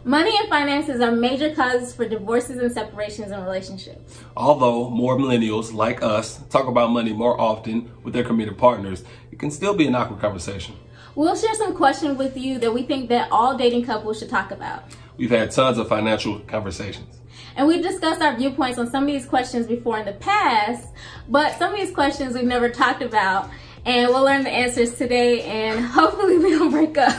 Money and finances are major causes for divorces and separations in relationships. Although more millennials like us talk about money more often with their committed partners, it can still be an awkward conversation. We'll share some questions with you that we think that all dating couples should talk about. We've had tons of financial conversations. And we've discussed our viewpoints on some of these questions before in the past, but some of these questions we've never talked about, and we'll learn the answers today, and hopefully we don't break up.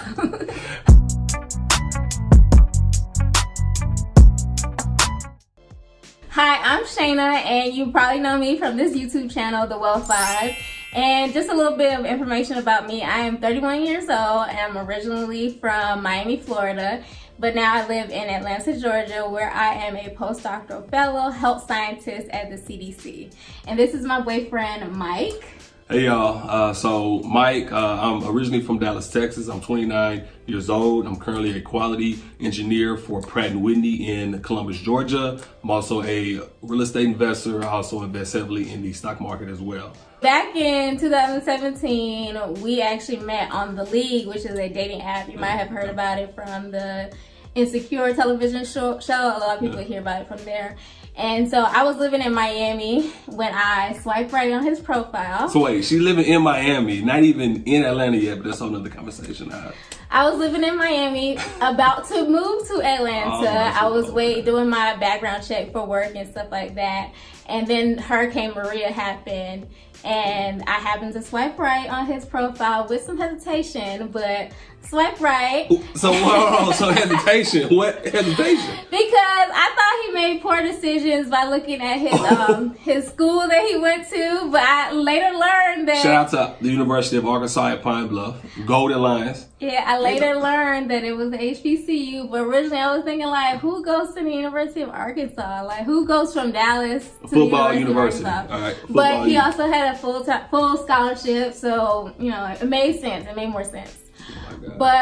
Hi, I'm Shayna, and you probably know me from this YouTube channel, The Well 5. And just a little bit of information about me. I am 31 years old, and I'm originally from Miami, Florida, but now I live in Atlanta, Georgia, where I am a postdoctoral fellow health scientist at the CDC. And this is my boyfriend, Mike. Hey y'all, so Mike, I'm originally from Dallas, Texas. I'm 29 years old. I'm currently a quality engineer for Pratt & Whitney in Columbus, Georgia. I'm also a real estate investor. I also invest heavily in the stock market as well. Back in 2017, we actually met on The League, which is a dating app. You might have heard about it from the Insecure television show. A lot of people hear about it from there. And so I was living in Miami when I swiped right on his profile. So wait, she's living in Miami, not even in Atlanta yet, but that's another conversation. I was living in Miami, about to move to Atlanta. I was doing my background check for work and stuff like that. And then Hurricane Maria happened, and I happened to swipe right on his profile with some hesitation, but swipe right. So so hesitation, what hesitation? Because I thought he made poor decisions by looking at his his school that he went to, but I later learned that— Shout out to the University of Arkansas at Pine Bluff, Golden Lions. Yeah, I later learned that it was HBCU, but originally I was thinking, like, who goes to the University of Arkansas? Like, who goes from Dallas to football the university? Of Arkansas? All right, but he also had a full scholarship, so, you know, it made sense. It made more sense. Oh, but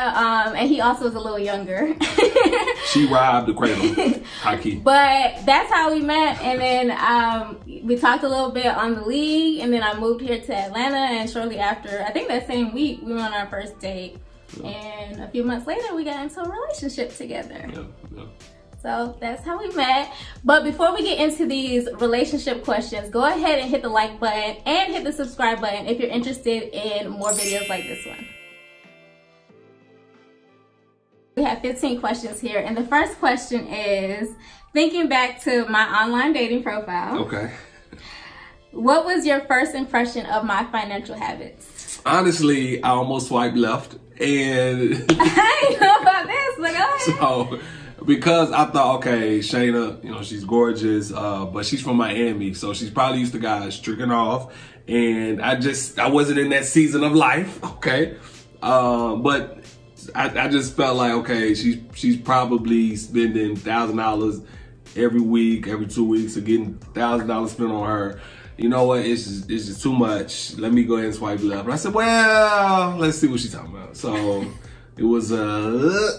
and he also was a little younger. She robbed the cradle, high key. But that's how we met, and then we talked a little bit on The League, and then I moved here to Atlanta, and shortly after, I think that same week, we went on our first date. Yeah. And a few months later, we got into a relationship together. Yeah. So that's how we met. But before we get into these relationship questions, go ahead and hit the like button and hit the subscribe button if you're interested in more videos like this one. We have 15 questions here, and the first question is, thinking back to my online dating profile. Okay. What was your first impression of my financial habits? Honestly, I almost swiped left, and I didn't know about this, but go ahead. So, because I thought, okay, Shayna, you know, she's gorgeous, but she's from Miami, so she's probably used to guys tricking off, and I wasn't in that season of life, okay? But I just felt like, okay, she's probably spending $1,000 every week, every 2 weeks, or getting $1,000 spent on her. You know what? It's just too much. Let me go ahead and swipe left. And I said, well, let's see what she's talking about. So it was and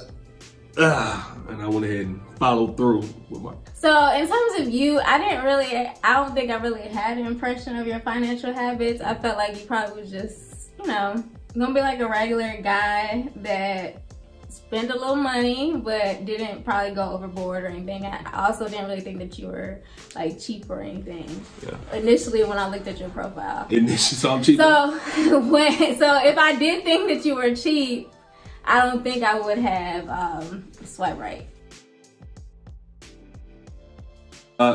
I went ahead and followed through with my. So in terms of you, I don't think I really had an impression of your financial habits. I felt like you probably was just, you know, gonna be like a regular guy that spent a little money but didn't probably go overboard or anything. I also didn't really think that you were like cheap or anything. Yeah. Initially when I looked at your profile. So I'm cheap. So if I did think that you were cheap, I don't think I would have swiped right.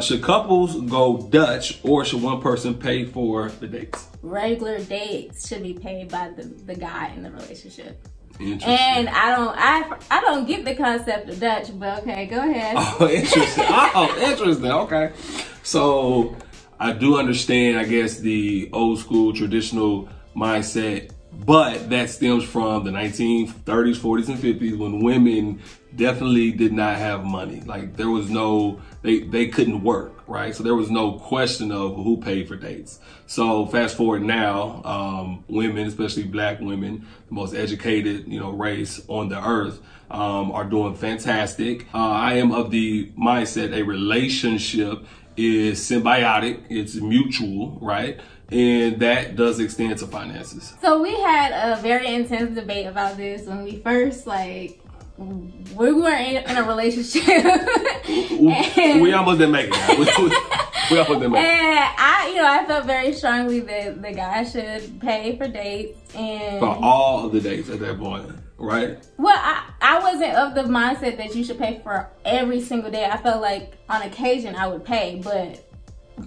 Should couples go Dutch, or should one person pay for the dates? Regular dates should be paid by the guy in the relationship. Interesting. And I don't get the concept of Dutch, but okay, go ahead. Oh, interesting. Interesting. Okay. So I do understand, I guess, the old school traditional mindset, but that stems from the 1930s, 40s, and 50s when women definitely did not have money. Like there was no, they couldn't work, right? So there was no question of who paid for dates. So fast forward now, women, especially black women, the most educated, you know, race on the earth, are doing fantastic. I am of the mindset a relationship is symbiotic, it's mutual, right? And that does extend to finances. So we had a very intense debate about this when we first we weren't in a relationship. We almost didn't make it. We almost didn't make it. And I felt very strongly that the guy should pay for dates and for all of the dates at that point, right? Well, I wasn't of the mindset that you should pay for every single day. I felt like on occasion I would pay, but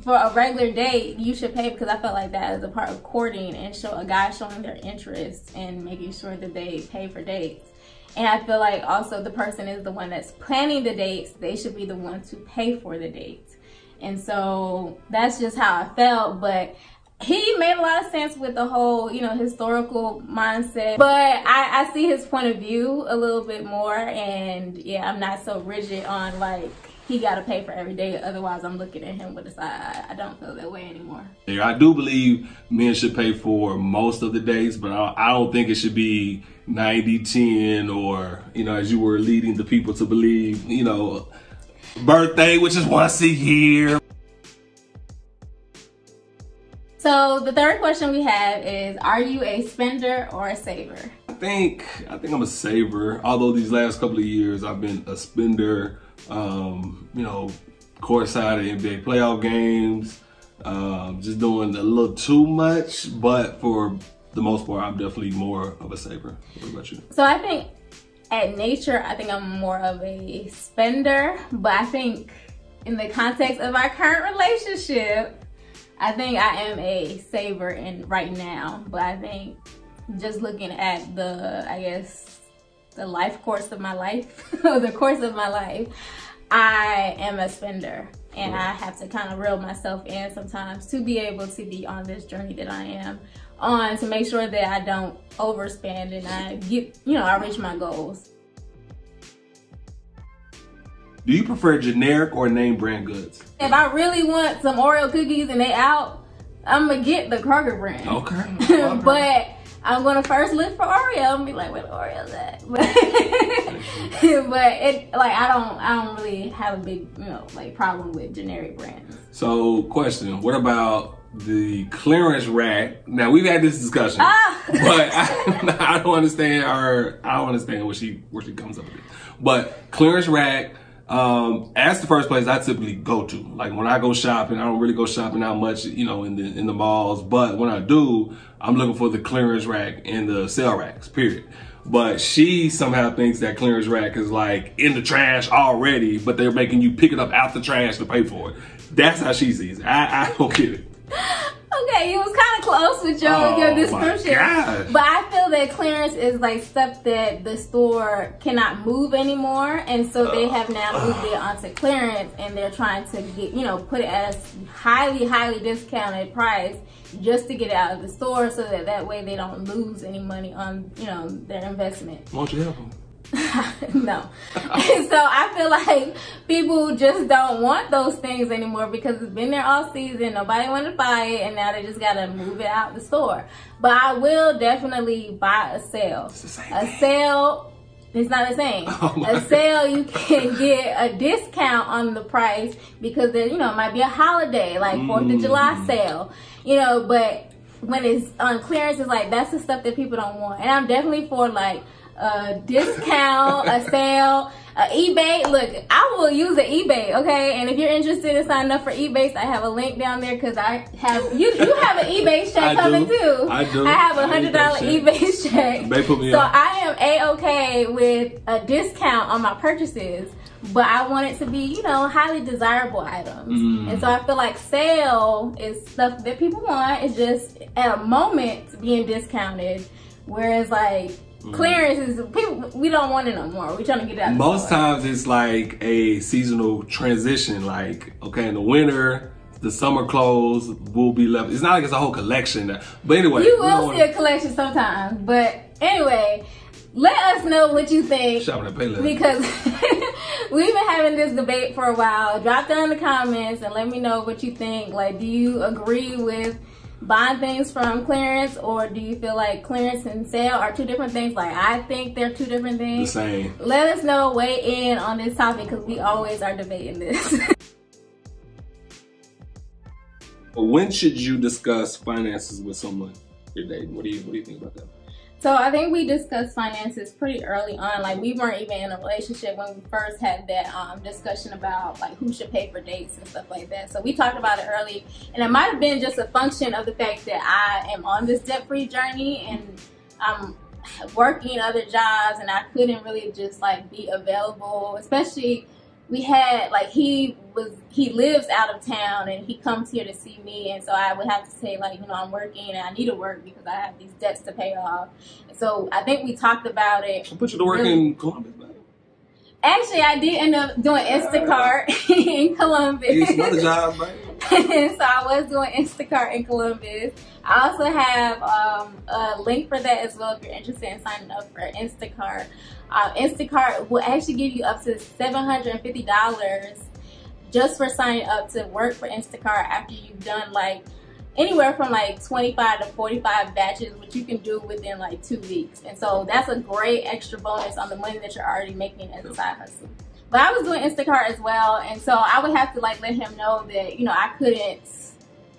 for a regular date, you should pay because I felt like that is a part of courting and a guy showing their interest and making sure that they pay for dates. And I feel like also the person is the one that's planning the dates. They should be the one to pay for the dates. And so that's just how I felt. But he made a lot of sense with the whole, historical mindset. But I see his point of view a little bit more. And yeah, I'm not so rigid on like, he got to pay for every day. Otherwise, I'm looking at him with a side. I don't feel that way anymore. Yeah, I do believe men should pay for most of the dates, but I don't think it should be 90-10 or, as you were leading the people to believe, birthday, which is once a year. So the third question we have is, are you a spender or a saver? I think I'm a saver. Although these last couple of years I've been a spender. Courtside at NBA playoff games, just doing a little too much, but for the most part, I'm definitely more of a saver. What about you? So I think at nature, I'm more of a spender, but I think in the context of our current relationship, I think I am a saver right now, but I think just looking at the life course of my life, or the course of my life, I am a spender. And I have to kind of reel myself in sometimes to be able to be on this journey that I am on, to make sure that I don't overspend and I reach my goals. Do you prefer generic or name brand goods? If I really want some Oreo cookies and they out, I'm gonna get the Kroger brand. Okay. But I'm gonna first look for Oreo and be like, where the Oreo's at? But I don't really have a big, problem with generic brands. So, question: what about the clearance rack? Now we've had this discussion, but I don't understand her. I don't understand where she comes up with it. But clearance rack. As the first place I typically go to, like when I go shopping, I don't really go shopping out much, in the malls. But when I do, I'm looking for the clearance rack and the sale racks, period. But she somehow thinks that clearance rack is like in the trash already, but they're making you pick it up out the trash to pay for it. That's how she sees it. I don't get it. Okay, you was kind of close with your description. But I feel that clearance is like stuff that the store cannot move anymore, and so they have now moved it onto clearance, and they're trying to get, put it at a highly discounted price just to get it out of the store, so that way they don't lose any money on, their investment. Why don't you help them? No. And so I feel like people just don't want those things anymore because it's been there all season. Nobody wanted to buy it, and now they just gotta move it out the store. But I will definitely buy a sale. It's the same a thing. Sale. It's not the same. A sale, you can get a discount on the price because there, it might be a holiday, like 4th of July sale, but when it's on clearance, it's like, that's the stuff that people don't want. And I'm definitely for like a discount, a sale, eBay. Look, I will use an eBay, okay? And if you're interested in signing up for eBay, I have a link down there because I have, you have an eBay check coming too. I do. I have a $100 eBay check. They put me so on. I am A-okay with a discount on my purchases, but I want it to be, highly desirable items. And so I feel like sale is stuff that people want. It's just at a moment being discounted, whereas like clearance is, people, we don't want it no more. We're trying to get it out of the Most store. times it's like a seasonal transition. Like, okay, in the winter, the summer clothes will be left. It's not like it's a whole collection. But anyway. You will see a collection sometimes. But anyway, let us know what you think. Shopping at Payless. Because we've been having this debate for a while. Drop down in the comments and let me know what you think. Like, do you agree with buying things from clearance, or do you feel like clearance and sale are two different things? Like, I think they're two different things. The same. Let us know, weigh in on this topic, because we always are debating this. When should you discuss finances with someone you're dating? What do you think about that? So I think we discussed finances pretty early on. Like, we weren't even in a relationship when we first had that discussion about like who should pay for dates and stuff like that. So we talked about it early, and it might have been just a function of the fact that I am on this debt-free journey and I'm working other jobs, and I couldn't really just like be available, especially we had like he lives out of town and he comes here to see me, and so I would have to say like, you know, I'm working and I need to work because I have these debts to pay off. And so I think we talked about it. I put you to work in Columbus, man. Actually, I did end up doing Instacart in Columbus. You get some other jobs, man. So I was doing Instacart in Columbus. I also have a link for that as well if you're interested in signing up for Instacart. Instacart will actually give you up to $750 just for signing up to work for Instacart after you've done like anywhere from like 25 to 45 batches, which you can do within like 2 weeks. And so that's a great extra bonus on the money that you're already making as a side hustle. But I was doing Instacart as well, and so I would have to like let him know that, you know, I couldn't,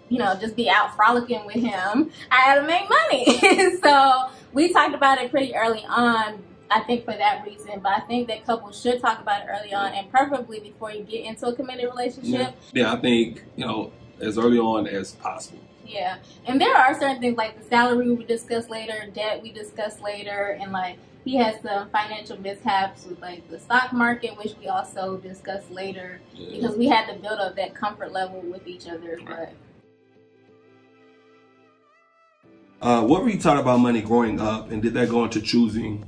you know, just be out frolicking with him. I had to make money. So we talked about it pretty early on, I think for that reason. But I think that couples should talk about it early on, and preferably before you get into a committed relationship. Yeah, I think, you know, as early on as possible. Yeah, and there are certain things like the salary we discussed later, debt we discussed later, and like he has some financial mishaps with like the stock market, which we also discussed later, because we had to build up that comfort level with each other. But what were you taught about money growing up, and did that go into choosing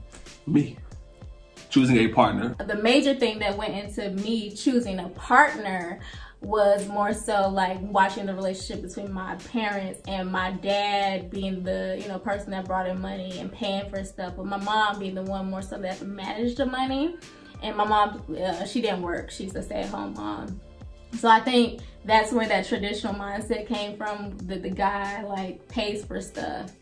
a partner? The major thing that went into me choosing a partner was more so like watching the relationship between my parents, and my dad being the, you know, person that brought in money and paying for stuff, but my mom being the one more so that managed the money. And my mom, she didn't work, she's a stay-at-home mom. So I think that's where that traditional mindset came from, that the guy like pays for stuff.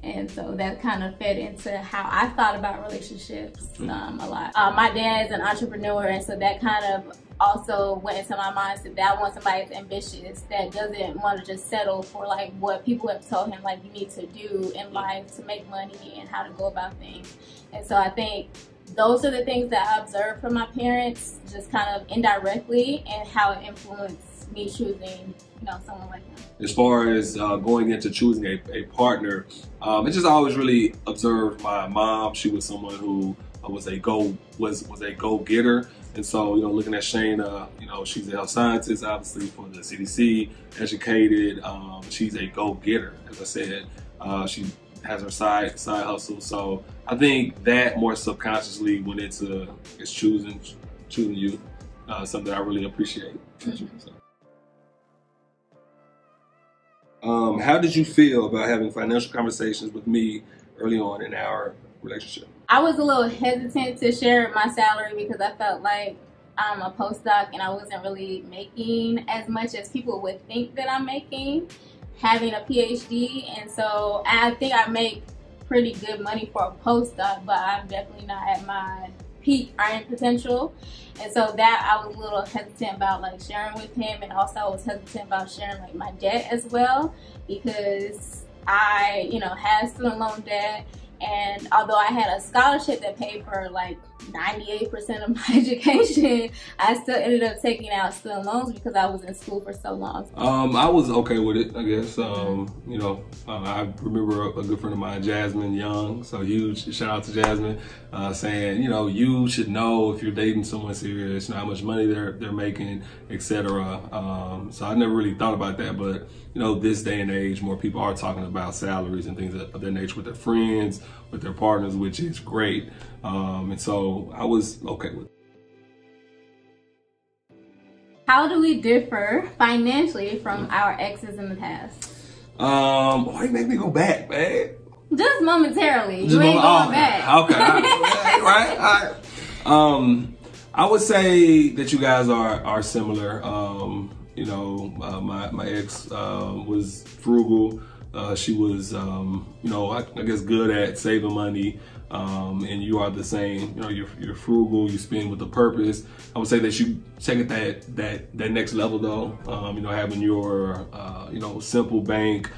And so that kind of fed into how I thought about relationships a lot. My dad's an entrepreneur, and so that kind of also went into my mindset that I want somebody that's ambitious, that doesn't want to just settle for like what people have told him like you need to do in life to make money and how to go about things. And so I think those are the things that I observed from my parents, just kind of indirectly, and how it influenced me choosing, you know, someone like him. As far as going into choosing a partner, I just always really observed my mom. She was someone who was a go-getter. And so, you know, looking at Shayna, you know, she's a health scientist, obviously, for the CDC, educated. She's a go-getter, as I said. She has her side hustle. So I think that more subconsciously went into choosing you, something I really appreciate. How did you feel about having financial conversations with me early on in our relationship? I was a little hesitant to share my salary because I felt like I'm a postdoc and I wasn't really making as much as people would think that I'm making, having a PhD. And so I think I make pretty good money for a postdoc, but I'm definitely not at my peak earning potential. And so that I was a little hesitant about like sharing with him, and also I was hesitant about sharing like my debt as well, because I, you know, had student loan debt. And although I had a scholarship that paid for like 98% of my education, I still ended up taking out student loans because I was in school for so long. I was okay with it, I guess. You know, I remember a good friend of mine, Jasmine Young, so huge shout out to Jasmine, saying, you know, you should know if you're dating someone serious, you know, how much money they're making, etc. So I never really thought about that, but you know, this day and age, more people are talking about salaries and things of that nature with their friends, with their partners, which is great. And so I was okay with it. How do we differ financially from our exes in the past? Why you make me go back, man? Just momentarily. You ain't going back. Okay. Right. All right. I would say that you guys are similar. You know, my ex was frugal. She was, you know, I guess good at saving money. And you are the same. You know, you're frugal. You spend with a purpose. I would say that you take it that next level though. You know, having your you know, simple bank.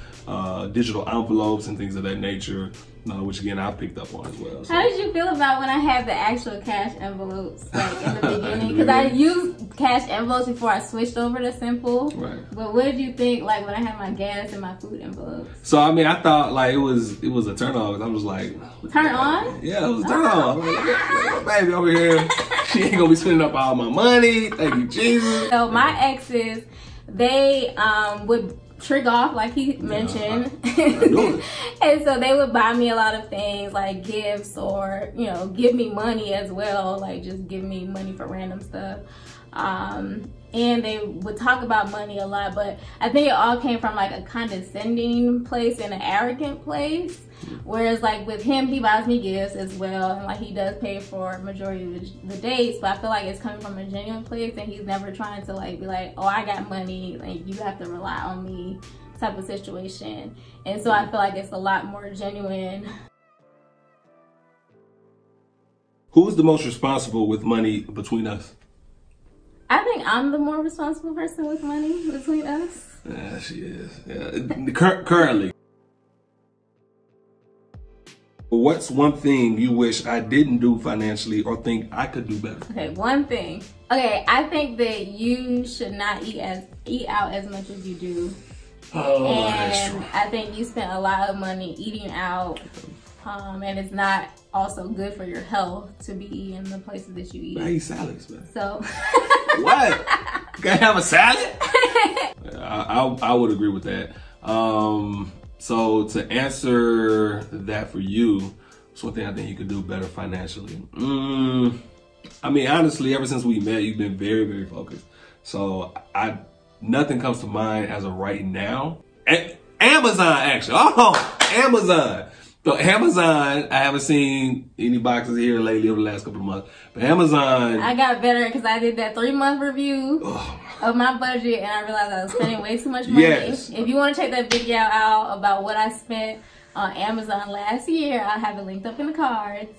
digital envelopes and things of that nature, which again I picked up on as well. So. How did you feel about when I had the actual cash envelopes, like in the beginning? Because I used cash envelopes before I switched over to simple. Right. But what did you think, like when I had my gas and my food envelopes? So I mean, I thought like it was a turn on. I was like, turn on? Yeah, it was a turn on. Like, baby over here, she ain't gonna be spending up all my money. Thank you, Jesus. So my exes, they would trick off like he mentioned. And so they would buy me a lot of things like gifts, or you know, give me money as well, like just give me money for random stuff. And they would talk about money a lot, but I think it all came from like a condescending place and an arrogant place. Whereas like with him, he buys me gifts as well, and like he does pay for majority of the dates, but I feel like it's coming from a genuine place, and he's never trying to like be like, oh, I got money, like you have to rely on me type of situation. And so I feel like it's a lot more genuine. Who's the most responsible with money between us? I think I'm the more responsible person with money between us. Yeah, she is. Yeah. Currently. What's one thing you wish I didn't do financially or think I could do better? Okay, one thing. Okay, I think that you should not eat out as much as you do. Oh, and I think you spend a lot of money eating out, and it's not also good for your health to be eating the places that you eat. I eat salads, man. So what? You gotta have a salad? I would agree with that. So to answer that for you, it's one thing I think you could do better financially. I mean, honestly, ever since we met, you've been very, very focused. So nothing comes to mind as of right now. Amazon, actually. Oh, Amazon. So Amazon, I haven't seen any boxes here lately over the last couple of months. But Amazon, I got better because I did that 3-month review of my budget, and I realized I was spending way too much money. Yes. If you want to check that video out about what I spent on Amazon last year, I'll have it linked up in the cards.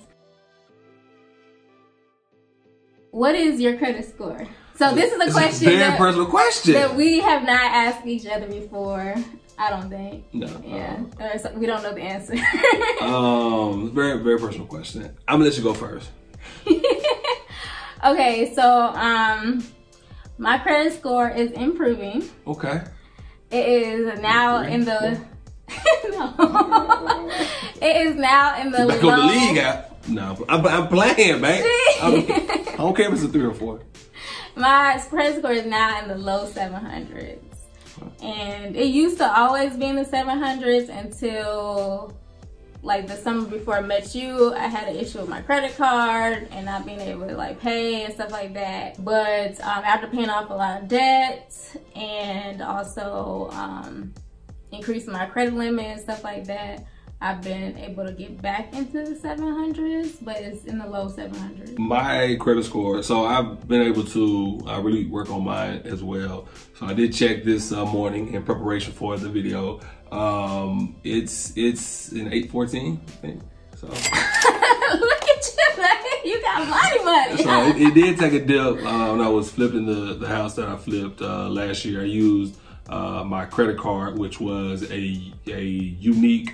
What is your credit score? So this is a question. It's a very personal question that we have not asked each other before. I don't think. No. Yeah. We don't know the answer. Very, very personal question. I'm gonna let you go first. Okay, so my credit score is improving. Okay. It is now in the no. It is now in the back low. on the league app. No, I'm playing, man. I don't care if it's a 3 or 4. My credit score is now in the low 700s. And it used to always be in the 700s until like the summer before I met you. I had an issue with my credit card and not being able to like pay and stuff like that. But after paying off a lot of debt and also increasing my credit limit and stuff like that, I've been able to get back into the 700s, but it's in the low 700s. My credit score, so I've been able to really work on mine as well. So I did check this morning in preparation for the video. It's an 814, I think. So look at you, man. You got money. So it did take a dip when I was flipping the house that I flipped last year. I used my credit card, which was a unique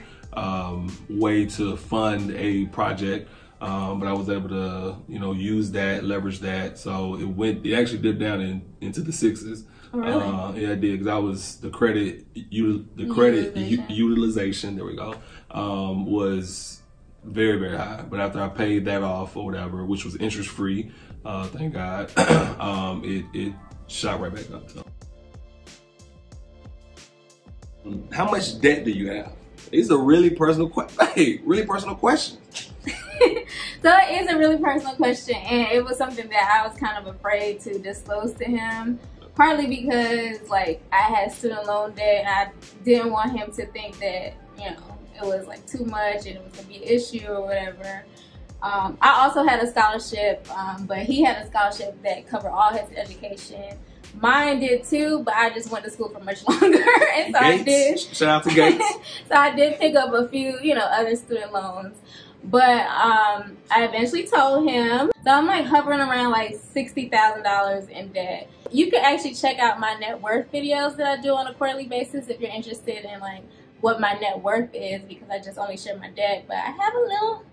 way to fund a project, but I was able to, use that, leverage that. So it actually dipped down into the 6s. Oh, really? Yeah, I did, because I was the credit utilization. There we go. Was very, very high. But after I paid that off or whatever, which was interest free, thank God, it shot right back up. So. How much debt do you have? It's a really personal question. Hey, really personal question. So it is a really personal question, and it was something that I was kind of afraid to disclose to him. Partly because like I had student loan debt, and I didn't want him to think that it was like too much and it was gonna be an issue or whatever. I also had a scholarship, but he had a scholarship that covered all his education. Mine did too, but I just went to school for much longer, and so Gates. I did. Shout out to Gates. So I did pick up a few, other student loans. But I eventually told him. So I'm like hovering around like $60,000 in debt. You can actually check out my net worth videos that I do on a quarterly basis if you're interested in like what my net worth is because I just only share my debt. But I have a little.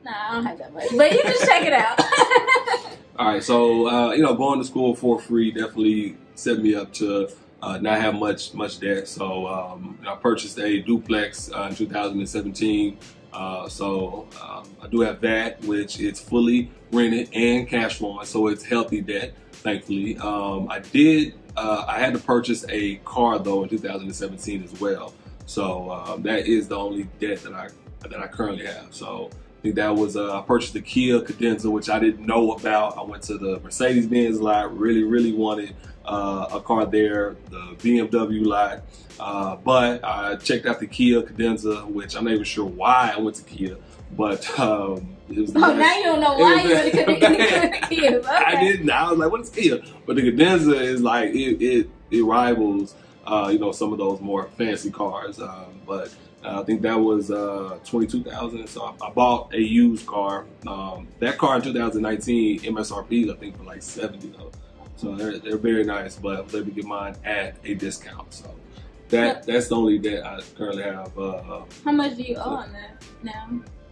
Nah, I don't have that much. But you just check it out. All right, so you know, going to school for free definitely set me up to not have much debt. So I purchased a duplex in 2017. So I do have that, which it's fully rented and cash flowing, so it's healthy debt, thankfully. I had to purchase a car though in 2017 as well. So that is the only debt that I currently have. So I think that was I purchased the Kia Cadenza, which I didn't know about. I went to the Mercedes-Benz lot, really wanted a car there, the BMW lot, but I checked out the Kia Cadenza, which I'm not even sure why I went to Kia, but it was now you don't know why you went to Kia. Okay. I didn't. I was like, what is Kia? But the Cadenza is like it rivals you know, some of those more fancy cars, but I think that was $22,000. So I bought a used car. That car in 2019 MSRP I think for like $70 though. So they're very nice, but I was able to get mine at a discount. So that's the only debt I currently have. How much do you owe on that now?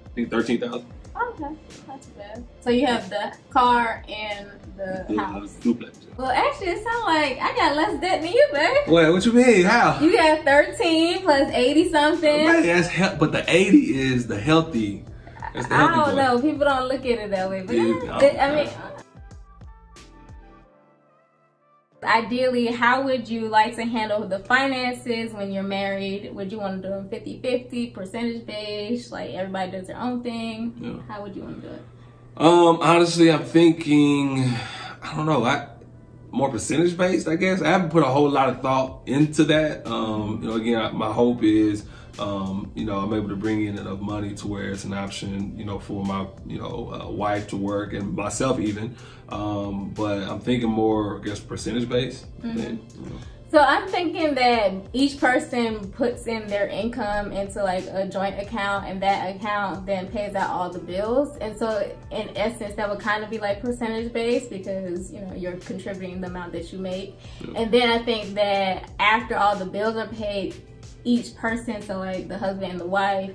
I think $13,000. Oh, okay, not too bad. So you have the car and the house. Duplex. Well, actually, it sounds like I got less debt than you, babe. Wait, what you mean? How? You got 13 plus 80 something. Right, but the 80 is the healthy. That's the healthy I don't part. know. People don't look at it that way, but Yeah, I mean. Ideally, how would you like to handle the finances when you're married? Would you want to do them 50-50, percentage based, like everybody does their own thing? Yeah. How would you want to do it? Honestly, I'm thinking, I don't know, more percentage based, I guess. I haven't put a whole lot of thought into that. You know, again, my hope is, you know, I'm able to bring in enough money to where it's an option, you know, for my, you know, wife to work and myself even. But I'm thinking more, I guess, percentage based. Mm-hmm. Than, you know. So I'm thinking that each person puts in their income into like a joint account, and that account then pays out all the bills. And so in essence, that would kind of be like percentage based because, you know, you're contributing the amount that you make. Yeah. And then I think that after all the bills are paid, each person, so like the husband and the wife,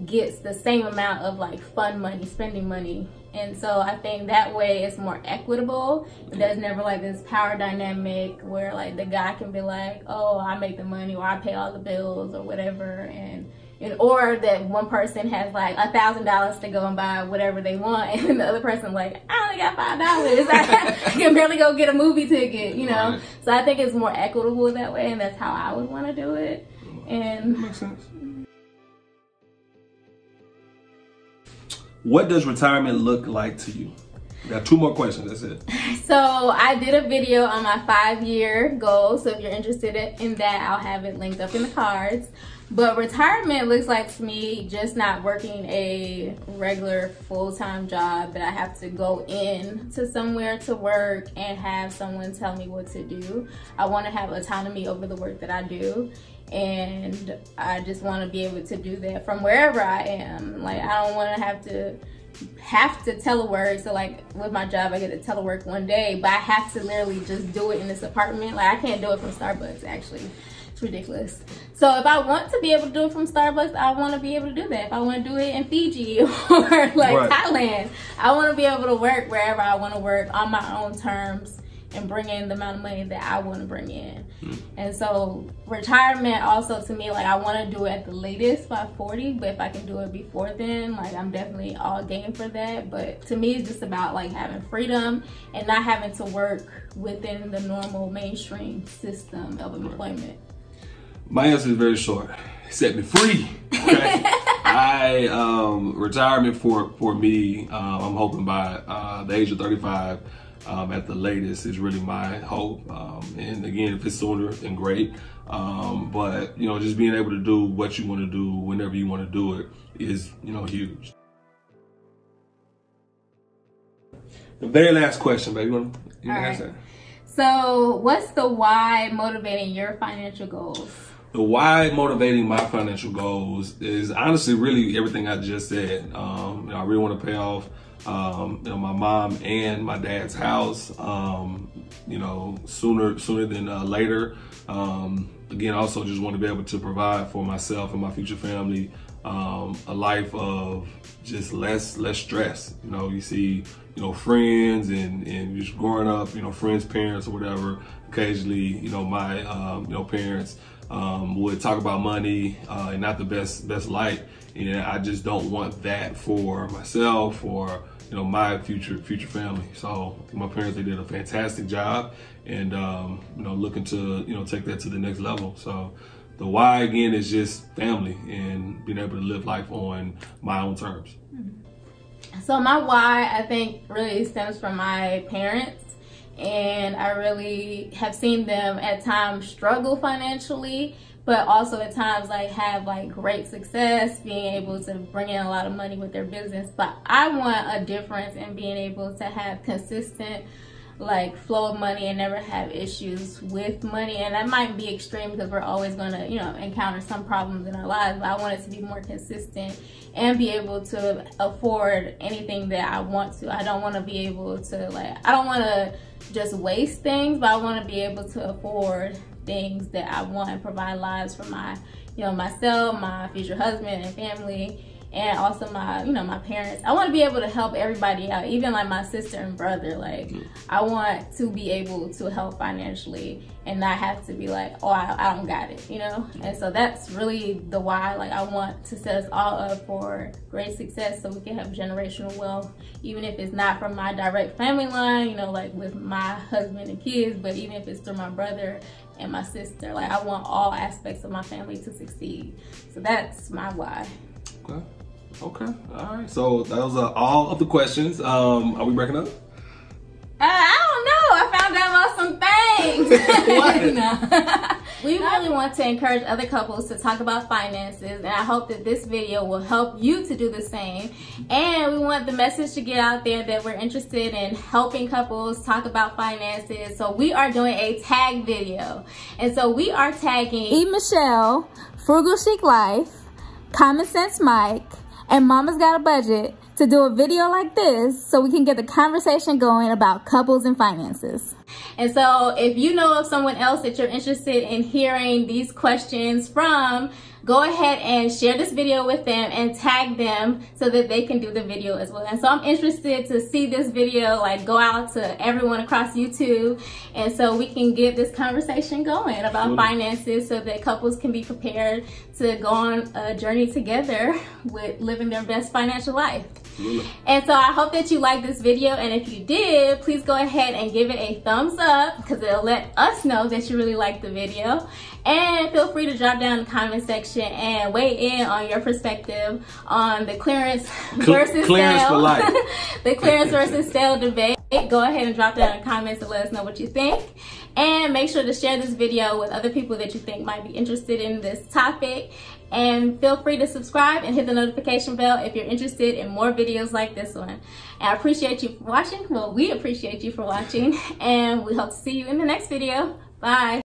gets the same amount of like fun money, spending money. And so I think that way it's more equitable. There's never like this power dynamic where like the guy can be like, oh, I make the money, or I pay all the bills or whatever, and or that one person has like $1,000 to go and buy whatever they want, and then the other person like, I only got $5. I can barely go get a movie ticket, you know. Right. So I think it's more equitable that way, and that's how I would want to do it. And that makes sense. What does retirement look like to you? Got 2 more questions, that's it. So I did a video on my 5-year goal. So if you're interested in that, I'll have it linked up in the cards. But retirement looks like to me just not working a regular full-time job that I have to go in to somewhere to work and have someone tell me what to do. I want to have autonomy over the work that I do. And I just want to be able to do that from wherever I am. Like, I don't want to have to telework. So like with my job, I get to telework one day, but I have to literally just do it in this apartment. Like, I can't do it from Starbucks, actually. It's ridiculous. So if I want to be able to do it from Starbucks, I want to be able to do that. If I want to do it in Fiji or like Thailand, I want to be able to work wherever I want to work on my own terms and bring in the amount of money that I want to bring in. And so retirement also, to me, like, I want to do it at the latest by 40, but if I can do it before then, like, I'm definitely all game for that. But to me, it's just about like having freedom and not having to work within the normal mainstream system of employment. My answer is very short. Set me free. Okay? Retirement for me, I'm hoping by the age of 35, at the latest, is really my hope. And again, if it's sooner, then great. But, you know, just being able to do what you want to do whenever you want to do it is, you know, huge. The very last question, baby. You want to answer? So what's the why motivating your financial goals? The why motivating my financial goals is honestly really everything I just said. You know, I really want to pay off you know, my mom and my dad's house, you know, sooner than later. Again, also just want to be able to provide for myself and my future family a life of just less stress. You know, you see, you know, friends and just growing up, you know, friends' parents or whatever. Occasionally, you know, my you know, parents would talk about money and not the best light, and I just don't want that for myself or, you know, my future family. So my parents, they did a fantastic job, and you know, looking to, you know, take that to the next level. So the why again is just family and being able to live life on my own terms. So my why, I think, really stems from my parents. And I really have seen them at times struggle financially, but also at times like have like great success, being able to bring in a lot of money with their business. But I want a difference in being able to have consistent like flow of money and never have issues with money. And that might be extreme because we're always going to, you know, encounter some problems in our lives, but I want it to be more consistent and be able to afford anything that I want to. I don't want to be able to, like, I don't want to just waste things, but I want to be able to afford things that I want and provide lives for my, you know, myself, my future husband and family, and also my, you know, my parents. I want to be able to help everybody out, even like my sister and brother. Like, I want to be able to help financially and not have to be like, oh, I don't got it, you know? And so that's really the why. Like, I want to set us all up for great success so we can have generational wealth, even if it's not from my direct family line, you know, like with my husband and kids, but even if it's through my brother and my sister. Like, I want all aspects of my family to succeed. So that's my why. Okay. Okay. All right. So those are all of the questions. Are we breaking up? I don't know. I found out about some things. No. We really want to encourage other couples to talk about finances, and I hope that this video will help you to do the same. And we want the message to get out there that we're interested in helping couples talk about finances. So we are doing a tag video. And so we are tagging E. Michelle, Frugal Chic Life, Common Sense Mike, and Mama's Got a Budget to do a video like this so we can get the conversation going about couples and finances. And so if you know of someone else that you're interested in hearing these questions from, go ahead and share this video with them and tag them so that they can do the video as well. And so I'm interested to see this video like go out to everyone across YouTube, and so we can get this conversation going about finances so that couples can be prepared to go on a journey together with living their best financial life. And so I hope that you liked this video, and if you did, please go ahead and give it a thumbs up because it'll let us know that you really liked the video. And feel free to drop down in the comment section and weigh in on your perspective on the clearance versus clearance sale. For life. The clearance versus sale debate. Go ahead and drop down in the comments and let us know what you think. And make sure to share this video with other people that you think might be interested in this topic. And feel free to subscribe and hit the notification bell if you're interested in more videos like this one. And I appreciate you for watching. Well, we appreciate you for watching, and we hope to see you in the next video. Bye.